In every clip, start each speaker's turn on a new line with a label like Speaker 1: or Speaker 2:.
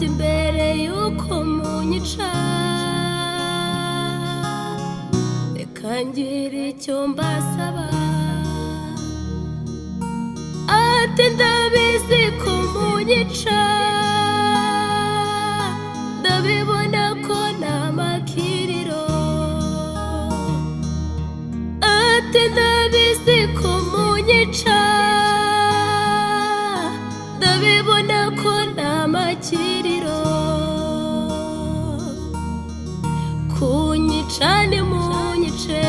Speaker 1: ati mbere yuko munyica reka ngire icyo mbasaba. Ati ndabizi ko munyica ndabibona ko nta makiriro. Ati ndabizi ko munyica ndabibona ko nta makiriro. Kunyica ni munyice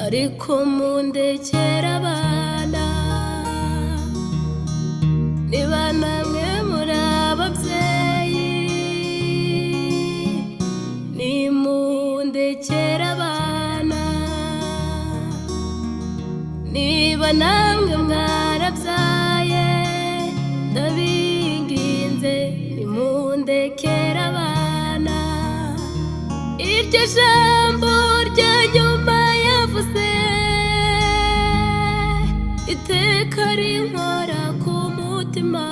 Speaker 1: ariko mundekera abana. Niba namwe muri ababyeyi nimundekera abana. Niba namwe mwarabyaye ndabinginze nimundekera abana. Iryo jambo rya nyuma yavuze iteka rinkora ku mutima.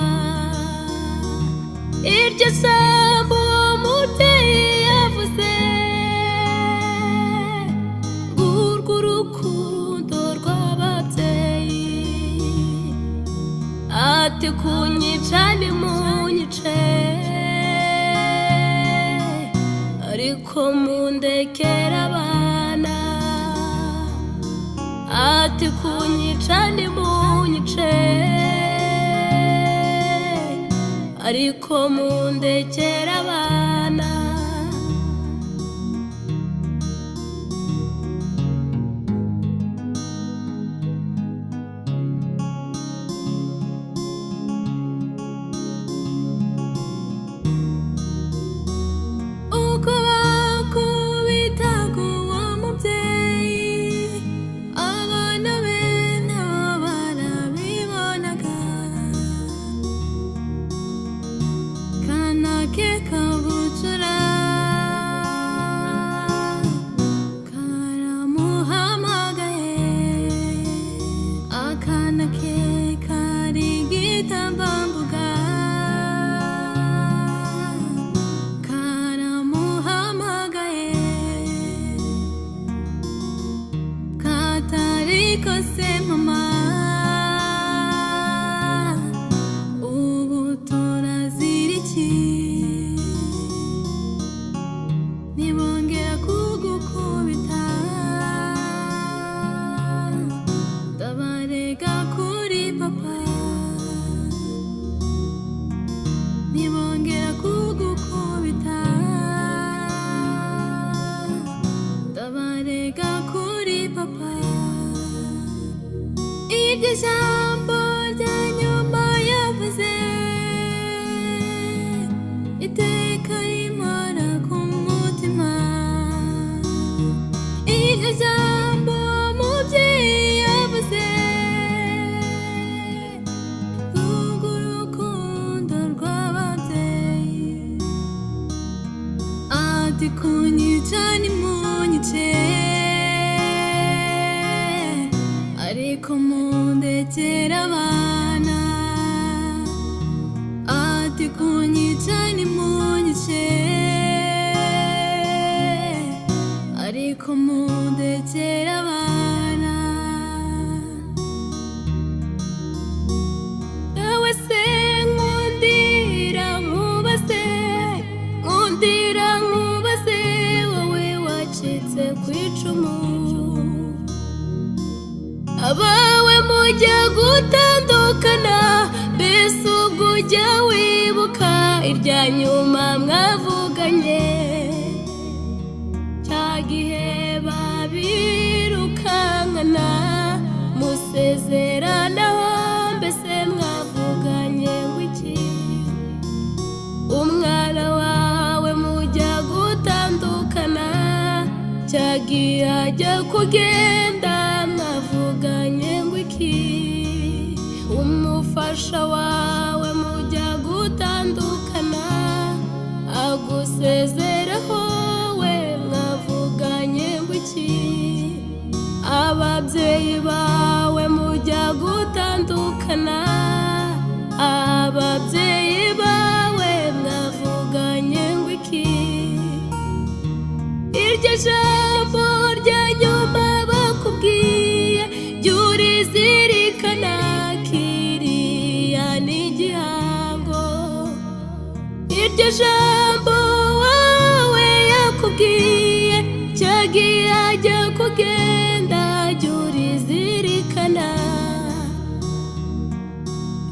Speaker 1: Iryo jambo umubyeyi yavuze ngurwo urukundo rw'ababyeyi. Ati kunyica ni munyice ariko mundekera abana. Ati kunyica ni munyice ariko mundekera abana. Ijambo rya nyuma yavuze iteka rinkora ku mutima. Iryo jambo umubyeyi yavuze ngurwo urukundo rw'ababyeyi. Ati kunyica ni munyice ariko mundekera abana. Ati kunyica ni munyice ariko mundekera abana. Dawe se nkundira nkubaze, nkundira nkubaze wowe wacitse ku icumu. Abawe mujya gutandukana mbese ubwo ujya wibuka irya nyuma mwavuganye. Cya gihe babirukankana musezeranaho mbese mwavuganye ngo iki. Umwana wawe mujya gutandukana cya gihe ajya kugenda mwavuganye ngo iki. Umufasha wawe mujya gutandukana agusezeraho we mwavuganye ngo iki. Ababyeyi bawe mujya gutandukana ababyeyi bawe mwavuganye ngo iki? Iryo jambo rya nyuma bakubwiye jya urizirikana, kiriya ni igihango. Iryo jambo wawe yakubwiye cyagiye ajya kugenda, jya urizirikana,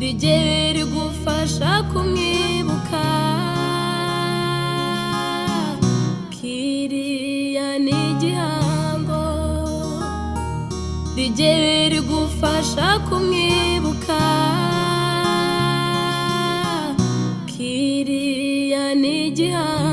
Speaker 1: rijye rigufasha kumwibuka. Kiriya ni igihango, rijye rigufasha kumwibuka. Kiriya ni igihango.